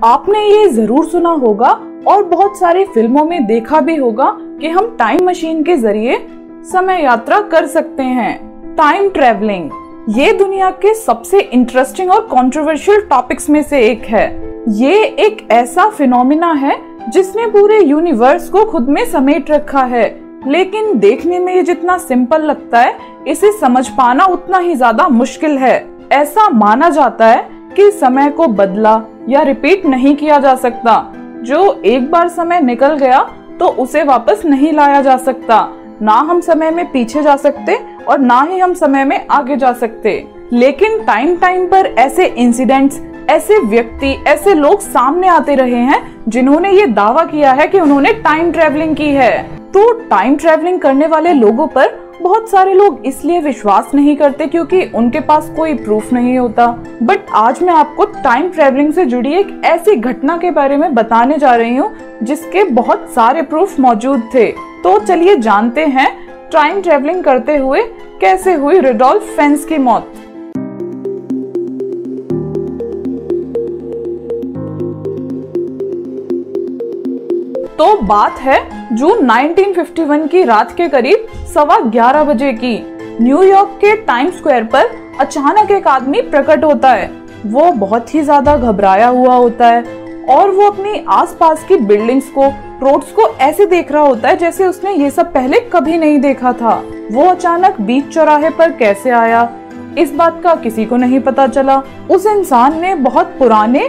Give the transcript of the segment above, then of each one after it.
आपने ये जरूर सुना होगा और बहुत सारी फिल्मों में देखा भी होगा कि हम टाइम मशीन के जरिए समय यात्रा कर सकते हैं। टाइम ट्रेवलिंग ये दुनिया के सबसे इंटरेस्टिंग और कंट्रोवर्शियल टॉपिक्स में से एक है। ये एक ऐसा फिनोमिना है जिसने पूरे यूनिवर्स को खुद में समेट रखा है, लेकिन देखने में ये जितना सिंपल लगता है, इसे समझ पाना उतना ही ज्यादा मुश्किल है। ऐसा माना जाता है कि समय को बदला या रिपीट नहीं किया जा सकता। जो एक बार समय निकल गया तो उसे वापस नहीं लाया जा सकता। ना हम समय में पीछे जा सकते और ना ही हम समय में आगे जा सकते। लेकिन टाइम पर ऐसे इंसिडेंट्स, ऐसे व्यक्ति, ऐसे लोग सामने आते रहे हैं जिन्होंने ये दावा किया है कि उन्होंने टाइम ट्रेवलिंग की है। तो टाइम ट्रेवलिंग करने वाले लोगों पर बहुत सारे लोग इसलिए विश्वास नहीं करते क्योंकि उनके पास कोई प्रूफ नहीं होता। बट आज मैं आपको टाइम ट्रेवलिंग से जुड़ी एक ऐसी घटना के बारे में बताने जा रही हूँ जिसके बहुत सारे प्रूफ मौजूद थे। तो चलिए जानते हैं टाइम ट्रेवलिंग करते हुए कैसे हुई रुडोल्फ फेंस की मौत। तो बात है जून 1951 की रात के करीब 11:15 बजे की। न्यूयॉर्क के टाइम स्क्वायर पर अचानक एक आदमी प्रकट होता है। वो बहुत ही ज्यादा घबराया हुआ होता है और वो अपनी आसपास की बिल्डिंग्स को, रोड्स को ऐसे देख रहा होता है जैसे उसने ये सब पहले कभी नहीं देखा था। वो अचानक बीच चौराहे पर कैसे आया, इस बात का किसी को नहीं पता चला। उस इंसान ने बहुत पुराने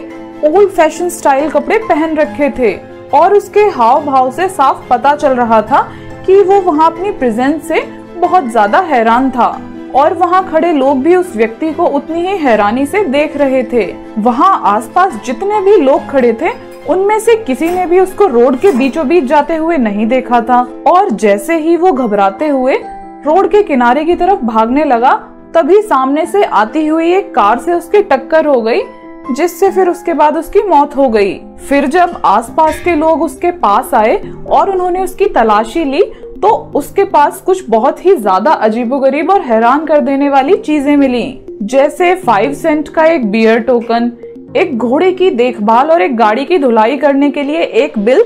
ओल्ड फैशन स्टाइल कपड़े पहन रखे थे और उसके हाव भाव से साफ पता चल रहा था कि वो वहाँ अपनी प्रेजेंस से बहुत ज्यादा हैरान था और वहाँ खड़े लोग भी उस व्यक्ति को उतनी ही हैरानी से देख रहे थे। वहाँ आसपास जितने भी लोग खड़े थे उनमें से किसी ने भी उसको रोड के बीचों बीच जाते हुए नहीं देखा था। और जैसे ही वो घबराते हुए रोड के किनारे की तरफ भागने लगा, तभी सामने से आती हुई एक कार से उसकी टक्कर हो गई, जिससे फिर उसके बाद उसकी मौत हो गई। फिर जब आसपास के लोग उसके पास आए और उन्होंने उसकी तलाशी ली तो उसके पास कुछ बहुत ही ज्यादा अजीबोगरीब और हैरान कर देने वाली चीजें मिली, जैसे 5 सेंट का एक बियर टोकन, एक घोड़े की देखभाल और एक गाड़ी की धुलाई करने के लिए एक बिल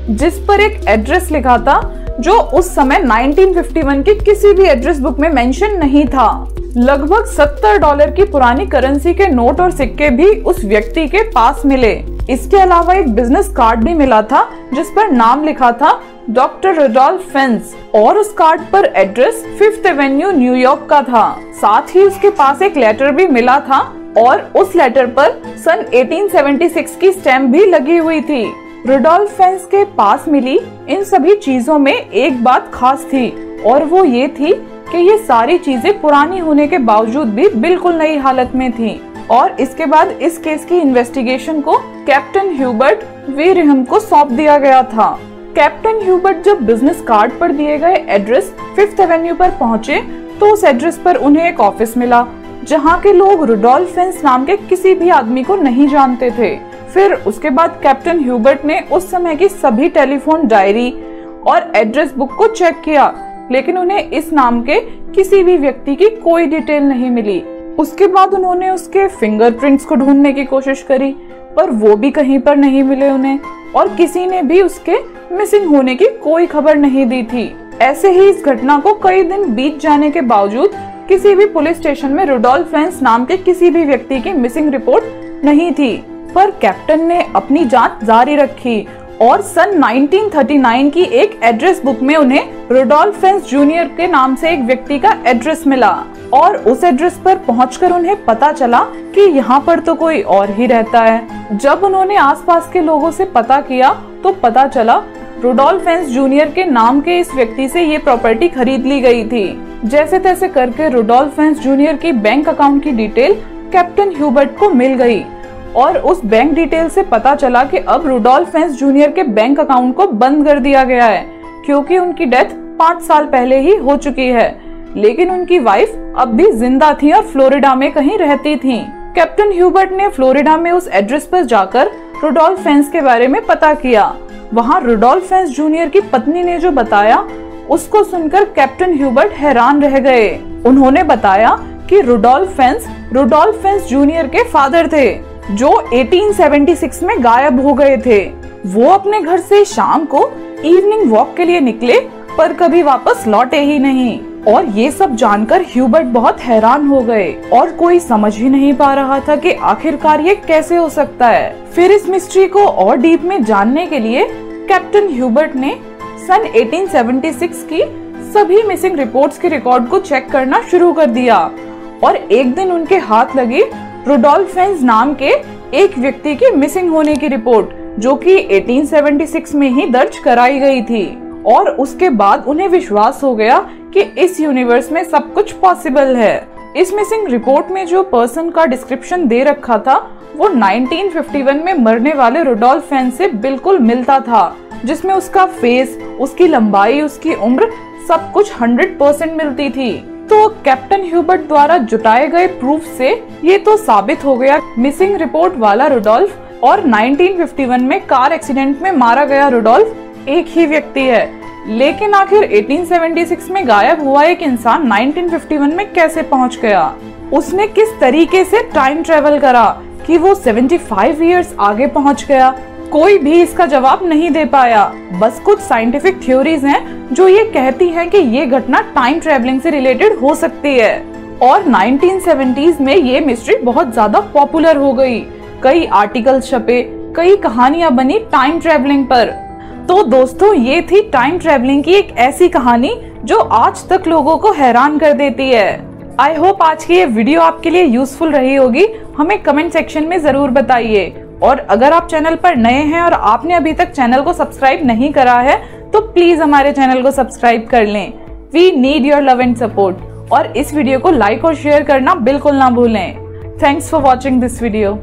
जिस पर एक एड्रेस लिखा था जो उस समय 1951 की किसी भी एड्रेस बुक में मेंशन नहीं था। लगभग $70 की पुरानी करेंसी के नोट और सिक्के भी उस व्यक्ति के पास मिले। इसके अलावा एक बिजनेस कार्ड भी मिला था जिस पर नाम लिखा था डॉक्टर रुडोल्फ फेंस और उस कार्ड पर एड्रेस 5th एवेन्यू न्यूयॉर्क का था। साथ ही उसके पास एक लेटर भी मिला था और उस लेटर पर सन 1876 की स्टैम्प भी लगी हुई थी। रुडोल्फ फेंस के पास मिली इन सभी चीजों में एक बात खास थी और वो ये थी कि ये सारी चीजें पुरानी होने के बावजूद भी बिल्कुल नई हालत में थी। और इसके बाद इस केस की इन्वेस्टिगेशन को कैप्टन ह्यूबर्ट वीरहम को सौंप दिया गया था। कैप्टन ह्यूबर्ट जब बिजनेस कार्ड पर दिए गए एड्रेस 5th एवेन्यू पर पहुंचे तो उस एड्रेस पर उन्हें एक ऑफिस मिला जहां के लोग रुडोल्फ फेंस नाम के किसी भी आदमी को नहीं जानते थे। फिर उसके बाद कैप्टन ह्यूबर्ट ने उस समय की सभी टेलीफोन डायरी और एड्रेस बुक को चेक किया, लेकिन उन्हें इस नाम के किसी भी व्यक्ति की कोई डिटेल नहीं मिली। उसके बाद उन्होंने उसके फिंगरप्रिंट्स को ढूंढने की कोशिश करी, पर वो भी कहीं पर नहीं मिले उन्हें और किसी ने भी उसके मिसिंग होने की कोई खबर नहीं दी थी। ऐसे ही इस घटना को कई दिन बीत जाने के बावजूद किसी भी पुलिस स्टेशन में रुडोल्फ फेंस नाम के किसी भी व्यक्ति की मिसिंग रिपोर्ट नहीं थी। पर कैप्टन ने अपनी जांच जारी रखी और सन 1939 की एक एड्रेस बुक में उन्हें रुडोल्फ फेंस जूनियर के नाम से एक व्यक्ति का एड्रेस मिला और उस एड्रेस पर पहुंचकर उन्हें पता चला कि यहाँ पर तो कोई और ही रहता है। जब उन्होंने आसपास के लोगों से पता किया तो पता चला रुडोल्फ फेंस जूनियर के नाम के इस व्यक्ति से ये प्रॉपर्टी खरीद ली गई थी। जैसे तैसे करके रुडोल्फ फेंस जूनियर की बैंक अकाउंट की डिटेल कैप्टन ह्यूबर्ट को मिल गई और उस बैंक डिटेल से पता चला कि अब रुडोल्फ फेंस जूनियर के बैंक अकाउंट को बंद कर दिया गया है क्योंकि उनकी डेथ 5 साल पहले ही हो चुकी है। लेकिन उनकी वाइफ अब भी जिंदा थी और फ्लोरिडा में कहीं रहती थी। कैप्टन ह्यूबर्ट ने फ्लोरिडा में उस एड्रेस पर जाकर रुडोल्फ फेंस के बारे में पता किया। वहाँ रुडोल्फ फेंस जूनियर की पत्नी ने जो बताया उसको सुनकर कैप्टन ह्यूबर्ट हैरान रह गए। उन्होंने बताया कि रुडोल्फ फेंस जूनियर के फादर थे जो 1876 में गायब हो गए थे। वो अपने घर से शाम को इवनिंग वॉक के लिए निकले पर कभी वापस लौटे ही नहीं। और ये सब जानकर ह्यूबर्ट बहुत हैरान हो गए और कोई समझ ही नहीं पा रहा था कि आखिरकार ये कैसे हो सकता है। फिर इस मिस्ट्री को और डीप में जानने के लिए कैप्टन ह्यूबर्ट ने सन 1876 की सभी मिसिंग रिपोर्ट्स के रिकॉर्ड को चेक करना शुरू कर दिया। और एक दिन उनके हाथ लगी रुडोल्फ फेंज नाम के एक व्यक्ति की मिसिंग होने की रिपोर्ट, जो कि 1876 में ही दर्ज कराई गई थी। और उसके बाद उन्हें विश्वास हो गया कि इस यूनिवर्स में सब कुछ पॉसिबल है। इस मिसिंग रिपोर्ट में जो पर्सन का डिस्क्रिप्शन दे रखा था वो 1951 में मरने वाले रुडोल्फ फेंज से बिल्कुल मिलता था, जिसमें उसका फेस, उसकी लंबाई, उसकी उम्र सब कुछ 100% मिलती थी। तो कैप्टन ह्यूबर्ट द्वारा जुटाए गए प्रूफ से ये तो साबित हो गया मिसिंग रिपोर्ट वाला रुडोल्फ और 1951 में कार एक्सीडेंट में मारा गया रुडोल्फ एक ही व्यक्ति है। लेकिन आखिर 1876 में गायब हुआ एक इंसान 1951 में कैसे पहुंच गया? उसने किस तरीके से टाइम ट्रेवल करा कि वो 75 इयर्स आगे पहुंच गया? कोई भी इसका जवाब नहीं दे पाया। बस कुछ साइंटिफिक थ्योरीज हैं जो ये कहती हैं कि ये घटना टाइम ट्रेवलिंग से रिलेटेड हो सकती है। और 1970s में ये मिस्ट्री बहुत ज्यादा पॉपुलर हो गई। कई आर्टिकल्स छपे, कई कहानियां बनी टाइम ट्रेवलिंग पर। तो दोस्तों, ये थी टाइम ट्रेवलिंग की एक ऐसी कहानी जो आज तक लोगों को हैरान कर देती है। आई होप आज की ये वीडियो आपके लिए यूजफुल रही होगी। हमें कमेंट सेक्शन में जरूर बताइए। और अगर आप चैनल पर नए हैं और आपने अभी तक चैनल को सब्सक्राइब नहीं करा है तो प्लीज हमारे चैनल को सब्सक्राइब कर लें। We need your love and support. और इस वीडियो को लाइक और शेयर करना बिल्कुल ना भूलें। Thanks for watching this video.